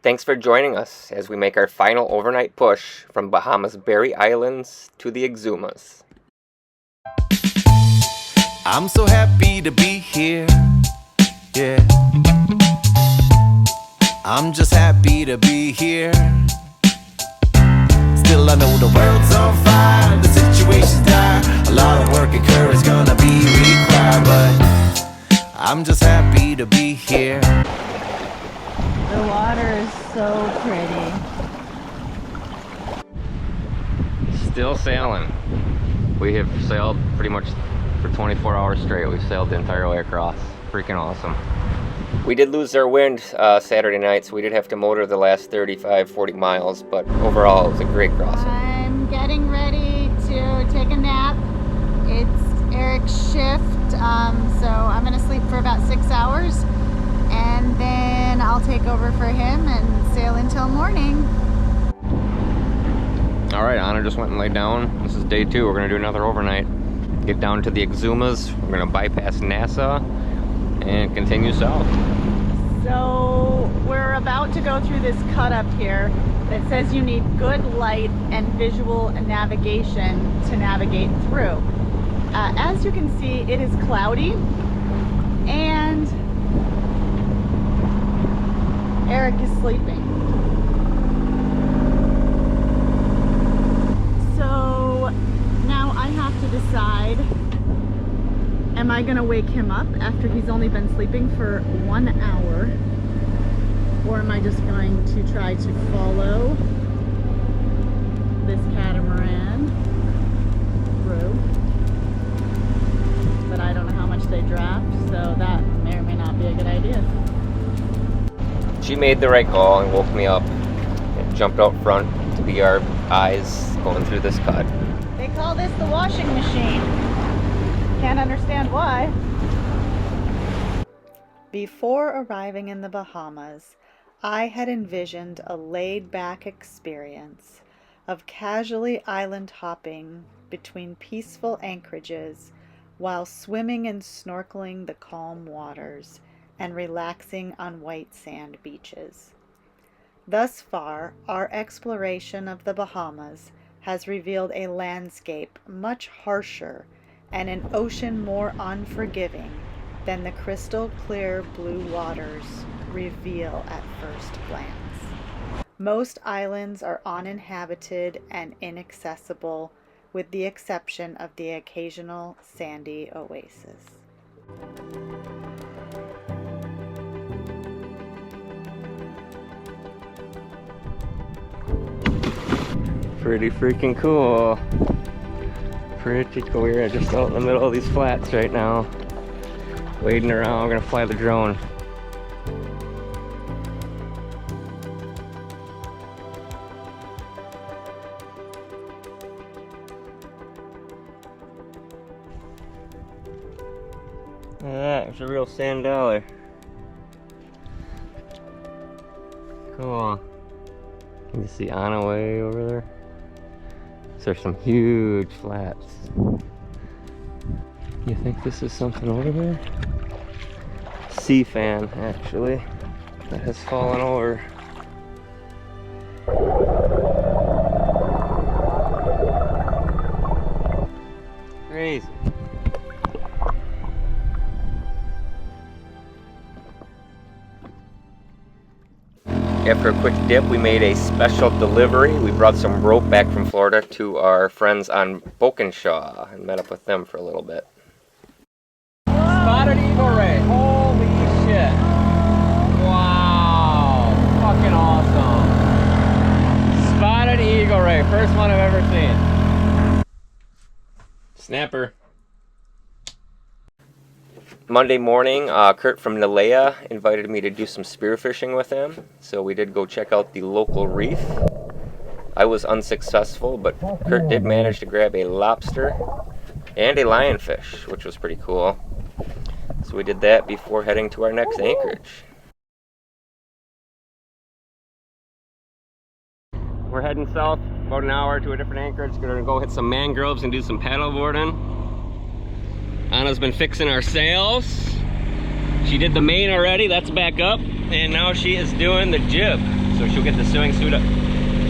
Thanks for joining us as we make our final overnight push from Bahamas Berry Islands to the Exumas. I'm so happy to be here, yeah. I'm just happy to be here. Still I know the world's on fire, the situation's dire. A lot of work and courage gonna be required, but I'm just happy to be here. The water is so pretty. Still sailing. We have sailed pretty much for 24 hours straight. We've sailed the entire way across. Freaking awesome. We did lose our wind Saturday night, so we did have to motor the last 35-40 miles, but overall it was a great crossing. I'm getting ready to take a nap. It's Eric's shift, so I'm going to sleep for about 6 hours, and then I'll take over for him and sail until morning. Alright, Anna just went and laid down. This is day 2. We're going to do another overnight. Get down to the Exumas. We're going to bypass NASA and continue south. So we're about to go through this cut up here that says you need good light and visual navigation to navigate through. As you can see, it is cloudy, and Eric is sleeping. So now I have to decide, am I gonna wake him up after he's only been sleeping for 1 hour, or am I just going to try to follow this catamaran through? But I don't know how much they draft, so that may or may not be a good idea. She made the right call and woke me up and jumped out front to be our eyes going through this cut. They call this the washing machine. Can't understand why. Before arriving in the Bahamas, I had envisioned a laid-back experience of casually island hopping between peaceful anchorages while swimming and snorkeling the calm waters and relaxing on white sand beaches. Thus far, our exploration of the Bahamas has revealed a landscape much harsher and an ocean more unforgiving than the crystal clear blue waters reveal at first glance. Most islands are uninhabited and inaccessible, with the exception of the occasional sandy oasis. Pretty freaking cool. Pretty cool. We're just out in the middle of these flats right now, wading around. We're gonna fly the drone. Look at that, it's a real sand dollar. Cool. You can see Anna way over there. There's some huge flats. You think this is something over there? Sea fan, actually, that has fallen over. Crazy. After a quick dip, we made a special delivery. We brought some rope back from Florida to our friends on Bokenshaw and met up with them for a little bit. Spotted eagle ray. Holy shit. Wow. Fucking awesome. Spotted eagle ray. First one I've ever seen. Snapper. Monday morning, Kurt from Nalea invited me to do some spearfishing with him, so we did go check out the local reef. I was unsuccessful, but Kurt did manage to grab a lobster and a lionfish, which was pretty cool. So we did that before heading to our next anchorage. We're heading south about an hour to a different anchorage. Gonna go hit some mangroves and do some paddle boarding. Anna's been fixing our sails. She did the main already, that's back up, and now she is doing the jib. so she'll get the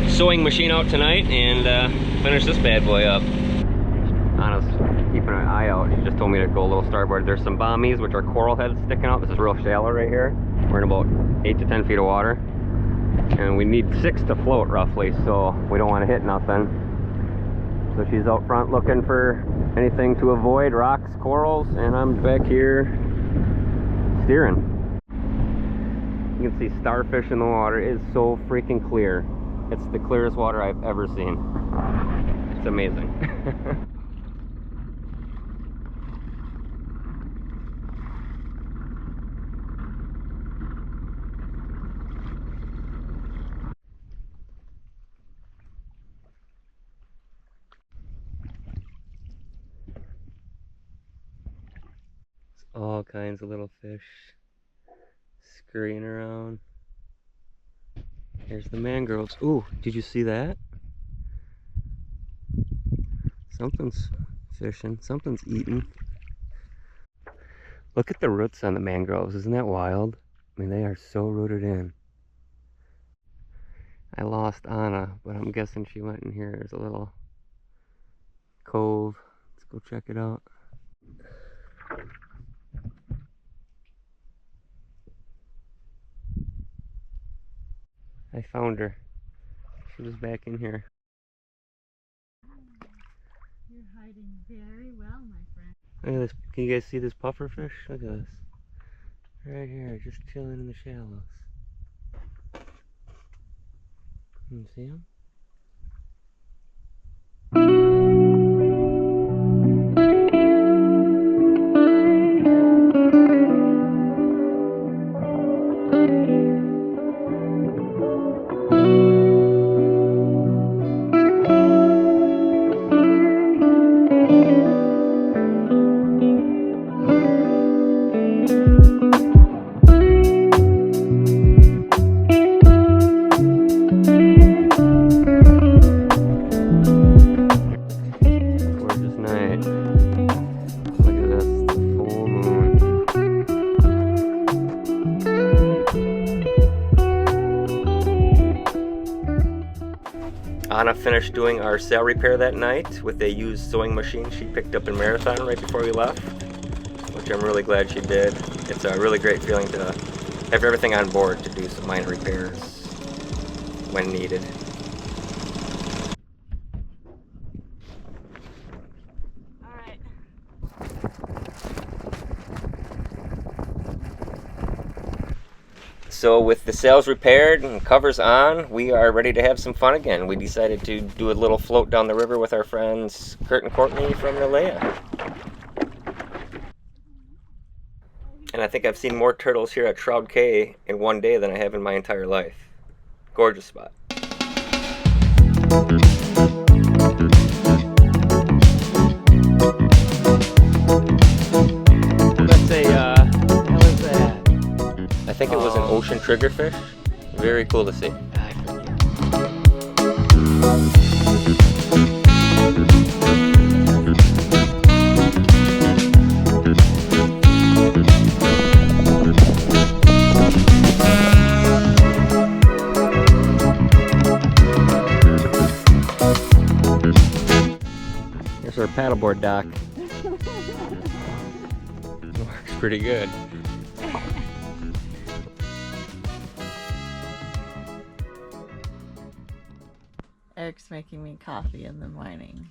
sewing machine out tonight and finish this bad boy up. Anna's keeping an eye out. She just told me to go a little starboard. There's some bommies, which are coral heads sticking out. This is real shallow right here. We're in about 8 to 10 feet of water. And we need 6 to float roughly, so we don't want to hit nothing. So she's out front looking for anything to avoid, rocks, corals, and I'm back here steering. You can see starfish in the water. It is so freaking clear. It's the clearest water I've ever seen. It's amazing. All kinds of little fish scurrying around. Here's the mangroves. Ooh, did you see that? Something's fishing, something's eating. Look at the roots on the mangroves, isn't that wild? I mean, they are so rooted in. I lost Anna, but I'm guessing she went in here. There's a little cove. Let's go check it out. I found her. She was back in here. You're hiding very well, my friend. Look at this. Can you guys see this puffer fish? Look at this. Right here, just chilling in the shallows. Can you see him? Anna finished doing our sail repair that night with a used sewing machine she picked up in Marathon right before we left, which I'm really glad she did. It's a really great feeling to have everything on board to do some minor repairs when needed. So with the sails repaired and covers on, we are ready to have some fun again. We decided to do a little float down the river with our friends Kurt and Courtney from Nalea. And I think I've seen more turtles here at Shroud Cay in one day than I have in my entire life. Gorgeous spot. That's a, what is that? I think it was an ocean triggerfish. Very cool to see. Here's our paddleboard dock. Works pretty good. Eric's making me coffee in the morning.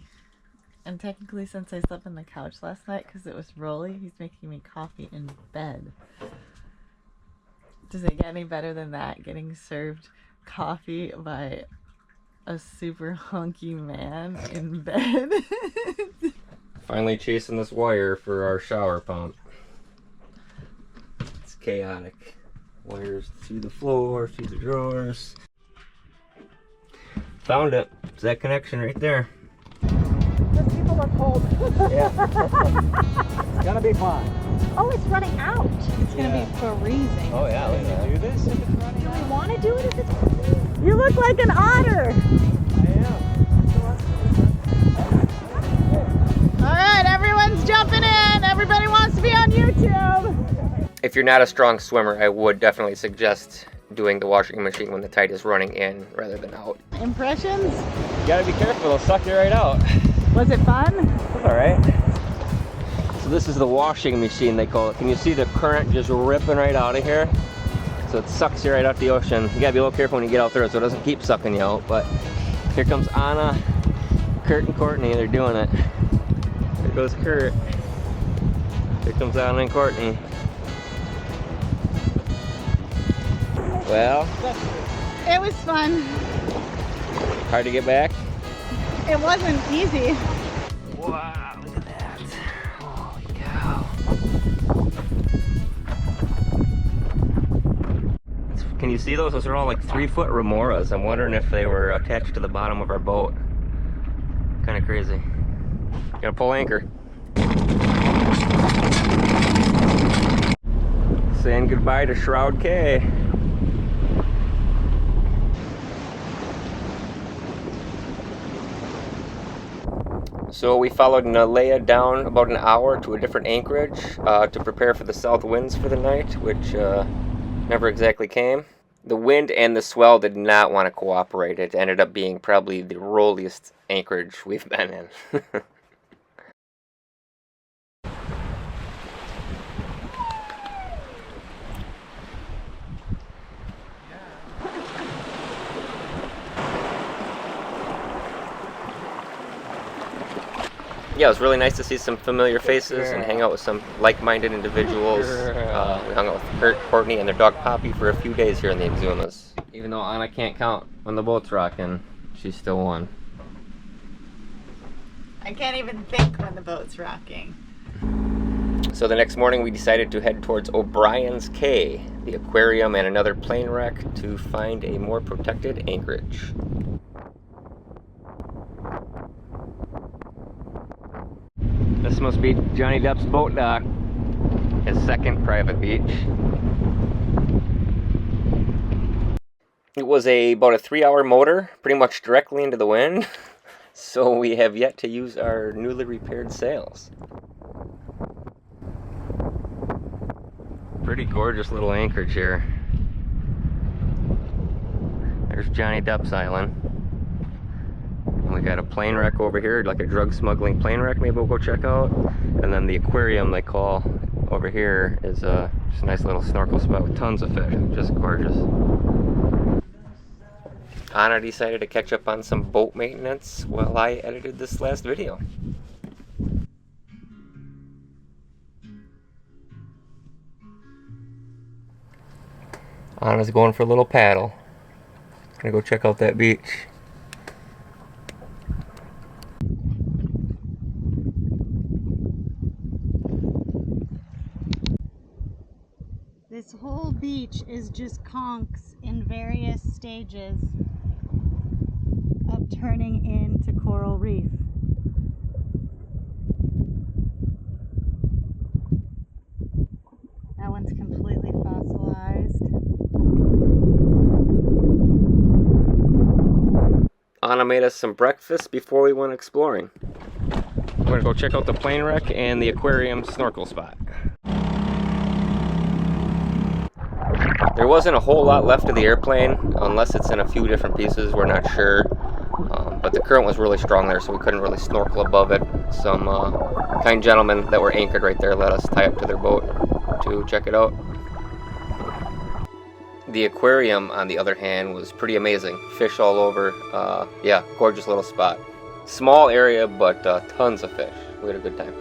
And technically, since I slept on the couch last night because it was rolly, he's making me coffee in bed. Does it get any better than that? Getting served coffee by a super hunky man in bed? Finally chasing this wire for our shower pump. It's chaotic. Wires through the floor, through the drawers. Found it. It's that connection right there. The people look cold. Yeah. It's gonna be fine. Oh, it's running out. It's gonna be freezing. Oh yeah, look at that. Do this if it's running Do we out? want to do it if it's freezing? You look like an otter. I am. All right, everyone's jumping in. Everybody wants to be on YouTube. If you're not a strong swimmer, I would definitely suggest doing the washing machine when the tide is running in rather than out. Impressions? You gotta be careful, it'll suck you right out. Was it fun? That's alright. So this is the washing machine, they call it. Can you see the current just ripping right out of here? So it sucks you right out the ocean. You gotta be a little careful when you get out there so it doesn't keep sucking you out. But here comes Anna, Kurt, and Courtney. They're doing it. There goes Kurt. Here comes Anna and Courtney. Well, It was fun. hard to get back. It wasn't easy. Wow, look at that. Holy cow. Can you see those? Those are all like 3-foot Remoras. I'm wondering if they were attached to the bottom of our boat. Kind of crazy. Gonna pull anchor. Saying goodbye to Shroud Cay. So we followed Nalea down about an hour to a different anchorage to prepare for the south winds for the night, which never exactly came. The wind and the swell did not want to cooperate. It ended up being probably the rolliest anchorage we've been in. Yeah, it was really nice to see some familiar faces and hang out with some like-minded individuals. We hung out with Kurt, Courtney, and their dog Poppy for a few days here in the Exumas. Even though Anna can't count when the boat's rocking, she still won. I can't even think when the boat's rocking. So the next morning we decided to head towards O'Brien's Cay, the aquarium, and another plane wreck to find a more protected anchorage. This must be Johnny Depp's boat dock, his second private beach. It was about a 3-hour motor, pretty much directly into the wind, so we have yet to use our newly repaired sails. Pretty gorgeous little anchorage here. There's Johnny Depp's island. And we got a plane wreck over here, like a drug smuggling plane wreck maybe we'll go check out. And then the aquarium they call over here is just a nice little snorkel spot with tons of fish. Just gorgeous. Anna decided to catch up on some boat maintenance while I edited this last video. Anna's going for a little paddle. Gonna go check out that beach. This whole beach is just conchs in various stages of turning into coral reef. That one's completely fossilized. Anna made us some breakfast before we went exploring. We're gonna go check out the plane wreck and the aquarium snorkel spot. There wasn't a whole lot left of the airplane, unless it's in a few different pieces, we're not sure. But the current was really strong there, so we couldn't really snorkel above it. Some kind gentlemen that were anchored right there let us tie up to their boat to check it out. The aquarium, on the other hand, was pretty amazing. Fish all over. Yeah, gorgeous little spot. Small area, but tons of fish. We had a good time.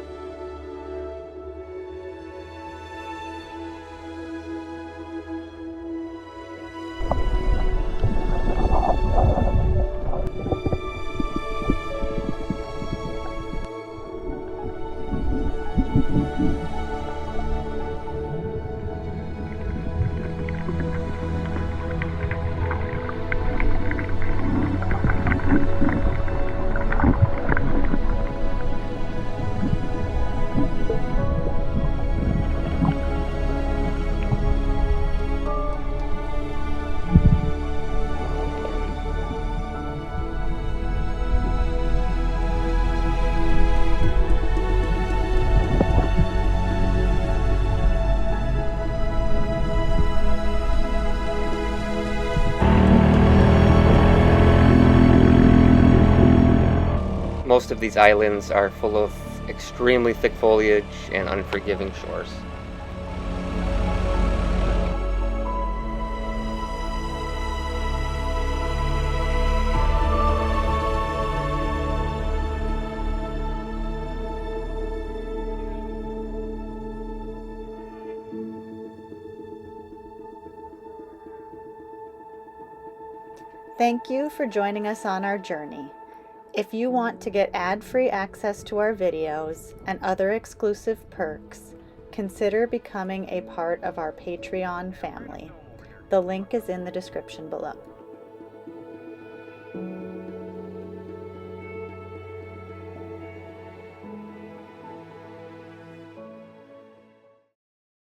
most of these islands are full of extremely thick foliage and unforgiving shores. Thank you for joining us on our journey. If you want to get ad-free access to our videos and other exclusive perks, consider becoming a part of our Patreon family. The link is in the description below.